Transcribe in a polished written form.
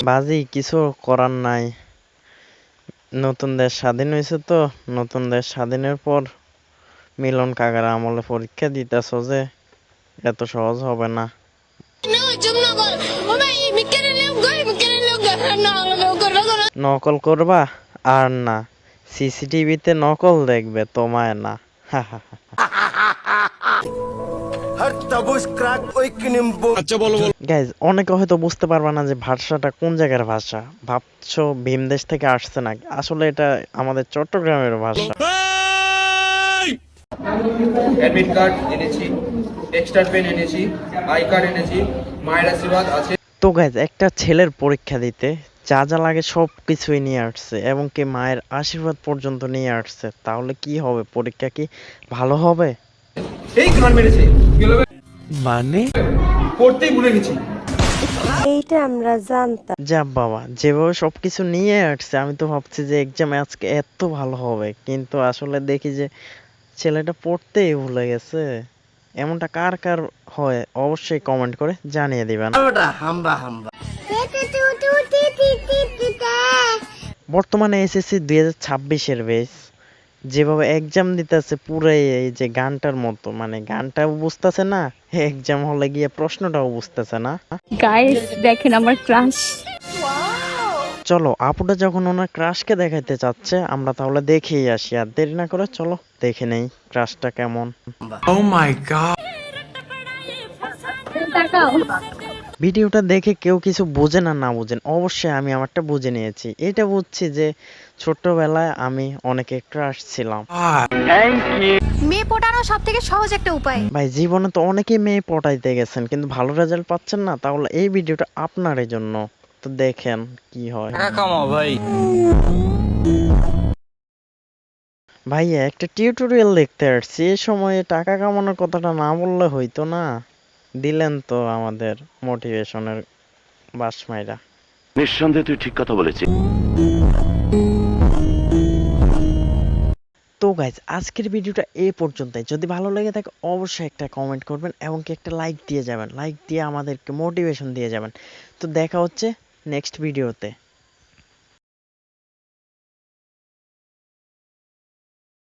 বাজি কিছু করার নাই, নতুন দেশ স্বাধীন হয়েছে তো, নতুন দেশ স্বাধীনের পর মিলন কাকার আমলে পরীক্ষা দিতেছ যে এত সহজ হবে না। নকল করবা আর না, সিসিটিভিতে নকল দেখবে, তোমায় না। গাইজ অনেকে হয়তো বুঝতে পারবা না যে ভাষাটা কোন জায়গার ভাষা, ভাবছো ভীমদেশ থেকে আসছে না, আসলে এটা আমাদের চট্টগ্রামের ভাষা। অ্যাডমিট কার্ড এনেছি, টেক্সটার পেন এনেছি, আই কার্ড এনেছি, মায়ের আশীর্বাদ আছে। তো গাইজ একটা ছেলের পরীক্ষা দিতে যা যা লাগে সব কিছুই নিয়ে আসছে, এবং কি মায়ের আশীর্বাদ পর্যন্ত নিয়ে আসছে, তাহলে কি হবে, পরীক্ষা কি ভালো হবে? এই গান মেরেছে মানে পড়তেই ভুলে গেছি। এইটা আমরা জানতাম। যা বাবা, যেভাবে সবকিছু নিয়ে আসছে আমি তো ভাবছি যে এক্সামে আজকে এত ভালো হবে, কিন্তু আসলে দেখি যে ছেলেটা পড়তেই ভুলে গেছে। এমনটা কার কার হয় অবশ্যই কমেন্ট করে জানিয়ে দিবেন। বর্তমানে এসএসসি 2026-এর বেস যেভাবে এক্সাম দিতেছে পুরাই এই যে গানটার মতো, মানে গানটাও বুঝতেছে না, এক্সাম হলে গিয়ে প্রশ্নটাও বুঝতেছে না। গাইস দেখেন আমার ক্রাশ। চলো আপুটা যখন ওনার ক্রাশকে দেখাইতে চাচ্ছে আমরা তাহলে দেখেই আসি, আর দেরি না করে চলো দেখে নেই ক্রাশটা কেমন। তাকাও। ভিডিওটা দেখে কেউ কিছু বোঝেন আর না বোঝেন, অবশ্যই আমি আমারটা বুঝে নিয়েছি। এটা বুঝছি যে ছোটবেলায় আমি অনেকে ক্রাশ ছিলাম। মেয়ে পটানো সব থেকে সহজ একটা উপায়। ভাই জীবনে তো অনেকেই মেয়ে পটাইতে গেছেন কিন্তু ভালো রেজাল্ট পাচ্ছেন না, তাহলে এই ভিডিওটা আপনারই জন্য, তো দেখেন কি হয়। ভাইয়া একটা টিউটোরিয়াল দেখতে আসছি, এই সময়ে টাকা কামানোর কথাটা না বললে হইতো না। দিলেন তো আমাদের মোটিভেশনের বাসমাইরা। নিঃসন্দেহে তুই ঠিক কথা বলেছিস। তো গাইজ আজকের ভিডিওটা এই পর্যন্তই। যদি ভালো লেগে থাকে অবশ্যই একটা কমেন্ট করবেন এবং কি একটা লাইক দিয়ে যাবেন, লাইক দিয়ে আমাদেরকে মোটিভেশন দিয়ে যাবেন। তো দেখা হচ্ছে নেক্সট ভিডিওতে।